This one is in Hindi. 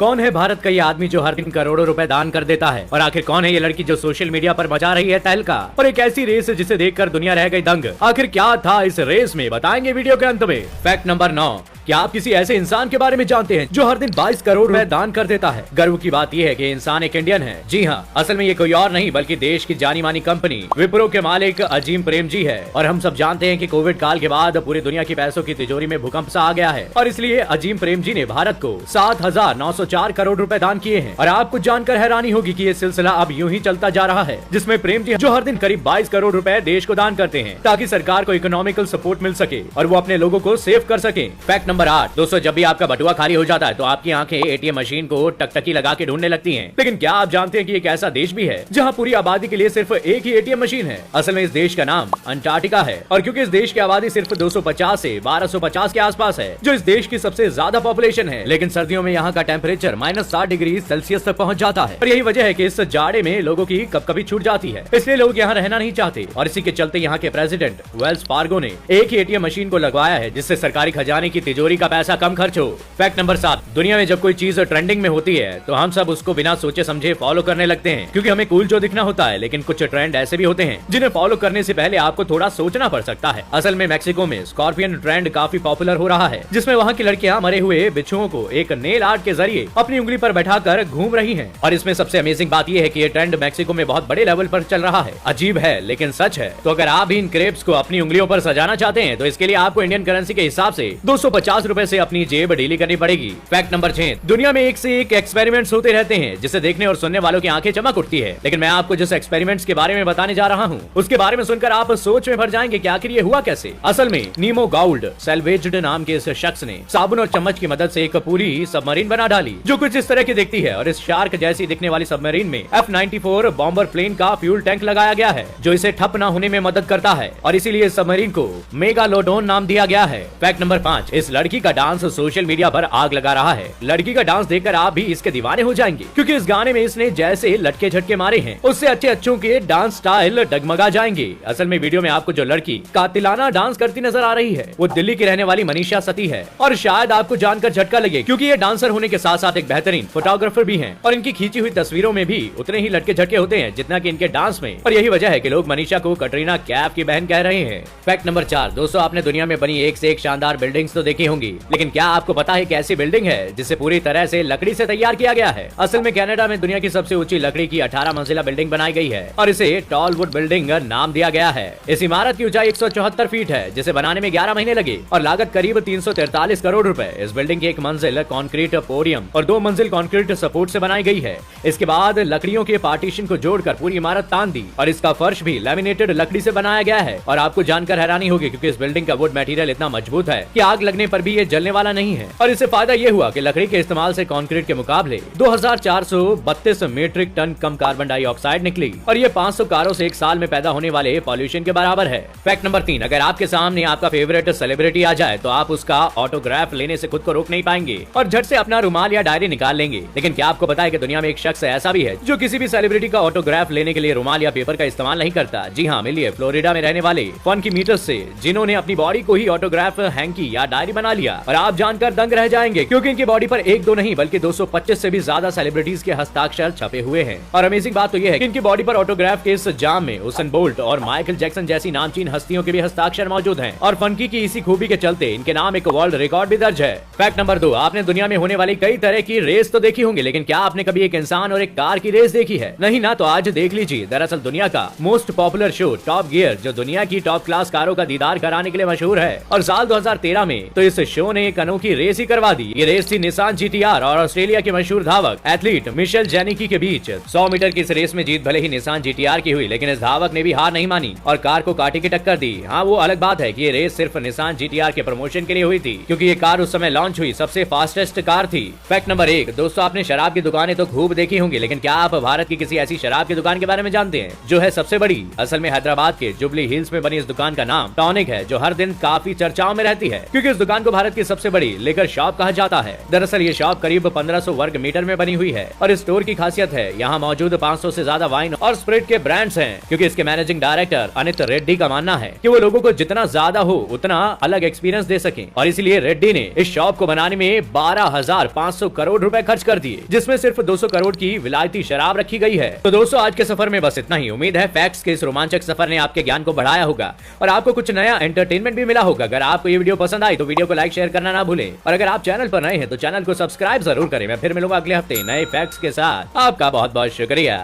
कौन है भारत का ये आदमी जो हर दिन करोड़ों रुपए दान कर देता है? और आखिर कौन है ये लड़की जो सोशल मीडिया पर मचा रही है तहलका? और एक ऐसी रेस जिसे देखकर दुनिया रह गई दंग। आखिर क्या था इस रेस में, बताएंगे वीडियो के अंत में। फैक्ट नंबर 9, क्या आप किसी ऐसे इंसान के बारे में जानते हैं जो हर दिन 22 करोड़ रुपए दान कर देता है? गर्व की बात यह है कि इंसान एक इंडियन है। जी हाँ, असल में ये कोई और नहीं बल्कि देश की जानी मानी कंपनी विप्रो के मालिक अजीम प्रेमजी है। और हम सब जानते हैं कि कोविड काल के बाद पूरी दुनिया की पैसों की तिजोरी में भूकंप सा आ गया है और इसलिए अजीम प्रेमजी ने भारत को 7,904 करोड़ रुपए दान किए हैं। और आपको जानकर हैरानी होगी कि ये सिलसिला अब यूं ही चलता जा रहा है, जिसमें प्रेमजी जो हर दिन करीब 22 करोड़ रुपए देश को दान करते हैं ताकि सरकार को इकोनॉमिकल सपोर्ट मिल सके और वो अपने लोगों को सेव कर सके। फैक्ट नंबर 8, दोस्तों जब भी आपका बटुआ खाली हो जाता है तो आपकी आंखें एटीएम मशीन को टकटकी लगा के ढूंढने लगती हैं। लेकिन क्या आप जानते हैं कि एक ऐसा देश भी है जहां पूरी आबादी के लिए सिर्फ एक ही एटीएम मशीन है? असल में इस देश का नाम अंटार्कटिका है। और क्योंकि इस देश की आबादी सिर्फ 250 से 1250 के आसपास है, जो इस देश की सबसे ज्यादा पॉपुलेशन है, लेकिन सर्दियों में यहाँ का टेम्परेचर -60 डिग्री सेल्सियस तक पहुँच जाता है। और यही वजह है कि इस जाड़े में लोगों की कभी छूट जाती है, इसलिए लोग यहाँ रहना नहीं चाहते। और इसी के चलते यहाँ के प्रेसिडेंट वेल्स फार्गो ने एक ही एटीएम मशीन को लगवाया है, जिससे सरकारी खजाने की तिजोरी का पैसा कम खर्च हो। फैक्ट नंबर 7, दुनिया में जब कोई चीज ट्रेंडिंग में होती है तो हम सब उसको बिना सोचे समझे फॉलो करने लगते हैं, क्योंकि हमें कूल जो दिखना होता है। लेकिन कुछ ट्रेंड ऐसे भी होते हैं जिन्हें फॉलो करने से पहले आपको थोड़ा सोचना पड़ सकता है। असल में मेक्सिको में स्कॉर्पियन ट्रेंड काफी पॉपुलर हो रहा है, जिसमें वहाँ की लड़कियां मरे हुए बिच्छुओं को एक नेल आर्ट के जरिए अपनी उंगली पर बैठाकर घूम रही हैं। और इसमें सबसे अमेजिंग बात यह है कि ये ट्रेंड मेक्सिको में बहुत बड़े लेवल पर चल रहा है। अजीब है लेकिन सच है। तो अगर आप भी इन क्रेप्स को अपनी उंगलियों पर सजाना चाहते हैं तो इसके लिए आपको इंडियन करेंसी के हिसाब से 250 रुपए से अपनी जेब ढीली करनी पड़ेगी। फैक्ट नंबर 6, दुनिया में एक से एक एक्सपेरिमेंट्स होते रहते हैं जिसे देखने और सुनने वालों की आंखें चमक उठती है। लेकिन मैं आपको जिस एक्सपेरिमेंट्स के बारे में बताने जा रहा हूँ उसके बारे में सुनकर आप सोच में भर जाएंगे कि आखिर ये हुआ कैसे। असल में नीमो गाउल्ड सैल्वेज्ड नाम के इस शख्स ने साबुन और चम्मच की मदद से एक पूरी सबमरीन बना डाली जो कुछ इस तरह की दिखती है। और इस शार्क जैसी दिखने वाली सबमरीन में F-94 बॉम्बर प्लेन का फ्यूल टैंक लगाया गया है जो इसे ठप न होने में मदद करता है और इसीलिए इस सबमरीन को मेगालोडोन नाम दिया गया है। फैक्ट नंबर 5, इस लड़की का डांस सोशल मीडिया पर आग लगा रहा है। लड़की का डांस देखकर आप भी इसके दीवाने हो जाएंगे, क्योंकि इस गाने में इसने जैसे लटके झटके मारे हैं उससे अच्छों के डांस स्टाइल डगमगा जाएंगे। असल में वीडियो में आपको जो लड़की कातिलाना डांस करती नजर आ रही है वो दिल्ली की रहने वाली मनीषा सती है। और शायद आपको जानकर झटका लगे, क्योंकि ये डांसर होने के साथ साथ एक बेहतरीन फोटोग्राफर भी हैं और इनकी खींची हुई तस्वीरों में भी उतने ही लटके झटके होते हैं जितना कि इनके डांस में। और यही वजह है कि लोग मनीषा को कटरीना कैफ की बहन कह रहे हैं। फैक्ट नंबर 4, दोस्तों आपने दुनिया में बनी एक से एक शानदार बिल्डिंग्स तो देखी होंगी, लेकिन क्या आपको पता है कि ऐसी बिल्डिंग है जिसे पूरी तरह से लकड़ी से तैयार किया गया है? असल में कनाडा में दुनिया की सबसे ऊंची लकड़ी की 18 मंजिला बिल्डिंग बनाई गई है और इसे टॉल वुड बिल्डिंग नाम दिया गया है। इस इमारत की ऊंचाई 174 फीट है, जिसे बनाने में 11 महीने लगे और लागत करीब 343 करोड़ रुपए। इस बिल्डिंग की एक मंजिल कंक्रीट पोडियम और 2 मंजिल कंक्रीट सपोर्ट से बनाई गई है। इसके बाद लकड़ियों के पार्टीशन को जोड़कर पूरी इमारत तान दी और इसका फर्श भी लैमिनेटेड लकड़ी से बनाया गया है। और आपको जानकर हैरानी होगी, क्योंकि इस बिल्डिंग का वुड मटेरियल इतना मजबूत है कि आग लगने पर भी ये जलने वाला नहीं है। और इससे फायदा ये हुआ कि लकड़ी के इस्तेमाल से कंक्रीट के मुकाबले 2432 मीट्रिक टन कम कार्बन डाइऑक्साइड निकली और ये 500 कारों से एक साल में पैदा होने वाले पॉल्यूशन के बराबर है। फैक्ट नंबर 3, अगर आपके सामने आपका फेवरेट सेलिब्रिटी आ जाए तो आप उसका ऑटोग्राफ लेने से खुद को रोक नहीं पाएंगे और झट से अपना रुमाल या डायरी निकाल लेंगे। लेकिन क्या आपको पता है कि दुनिया में एक शख्स ऐसा भी है जो किसी भी सेलिब्रिटी का ऑटोग्राफ लेने के लिए रुमाल या पेपर का इस्तेमाल नहीं करता? जी हाँ, मिलिए फ्लोरिडा में रहने वाले फंकी मीटर्स से, जिन्होंने अपनी बॉडी को ही ऑटोग्राफ हैंकी या डायरी बना लिया। और आप जानकर दंग रह जाएंगे, क्योंकि इनकी बॉडी पर एक दो नहीं बल्कि 225 से भी ज्यादा सेलिब्रिटीज के हस्ताक्षर छपे हुए हैं। और अमेजिंग बात तो यह है कि इनकी बॉडी पर ऑटोग्राफ के इस जाम में उसेन बोल्ट और माइकल जैक्सन जैसी नामचीन हस्तियों के भी हस्ताक्षर मौजूद हैं। और फंकी की इसी खूबी के चलते इनके नाम एक वर्ल्ड रिकॉर्ड भी दर्ज है। फैक्ट नंबर 2, आपने दुनिया में होने वाली कई तरह की रेस तो देखी होंगी, लेकिन क्या आपने कभी एक इंसान और एक कार की रेस देखी है? नहीं ना? तो आज देख लीजिए। दरअसल दुनिया का most popular show top gear, जो दुनिया की टॉप क्लास कारों का दीदार कराने के लिए मशहूर है, और साल 2013 में तो इस शो ने एक अनोखी रेस ही करवा दी। ये रेस थी निसान जीटीआर और ऑस्ट्रेलिया के मशहूर धावक एथलीट मिशेल जेनिकी के बीच। 100 मीटर की इस रेस में जीत भले ही निसान जीटीआर की हुई, लेकिन इस धावक ने भी हार नहीं मानी और कार को काटे की टक्कर दी। हाँ, वो अलग बात है कि ये रेस सिर्फ निसान जीटीआर के प्रमोशन के लिए हुई थी, क्योंकि ये कार उस समय लॉन्च हुई सबसे फास्टेस्ट कार थी। फैक्ट नंबर 1, दोस्तों आपने शराब की दुकानें तो खूब देखी होंगी, लेकिन क्या आप भारत की किसी ऐसी शराब की दुकान के बारे में जानते हैं जो है सबसे बड़ी? असल में हैदराबाद के जुबली हिल्स में बनी इस दुकान का नाम टॉनिक है, जो हर दिन काफी चर्चाओं में रहती है, क्योंकि इस दुकान को भारत की सबसे बड़ी लेकर शॉप कहा जाता है। दरअसल ये शॉप करीब 1500 वर्ग मीटर में बनी हुई है और इस स्टोर की खासियत है यहाँ मौजूद 500 से ज्यादा वाइन और स्पिरिट के ब्रांड्स हैं, क्योंकि इसके मैनेजिंग डायरेक्टर अनित रेड्डी का मानना है कि वो लोगों को जितना ज्यादा हो उतना अलग एक्सपीरियंस दे सकें, और इसलिए रेड्डी ने इस शॉप को बनाने में 12,500 करोड़ रुपए खर्च कर दिए, जिसमें सिर्फ 200 करोड़ की विलायती शराब रखी गई है। तो दोस्तों आज के सफर में बस इतना ही। उम्मीद है फैक्ट्स के इस रोमांचक सफर ने आपके ज्ञान को बढ़ाया होगा और आपको कुछ नया एंटरटेनमेंट भी मिला होगा। अगर आपको ये वीडियो पसंद आई तो वीडियो को लाइक शेयर करना ना भूलें, और अगर आप चैनल पर नए हैं तो चैनल को सब्सक्राइब जरूर करें। मैं फिर मिलूंगा अगले हफ्ते नए फैक्ट्स के साथ। आपका बहुत बहुत शुक्रिया।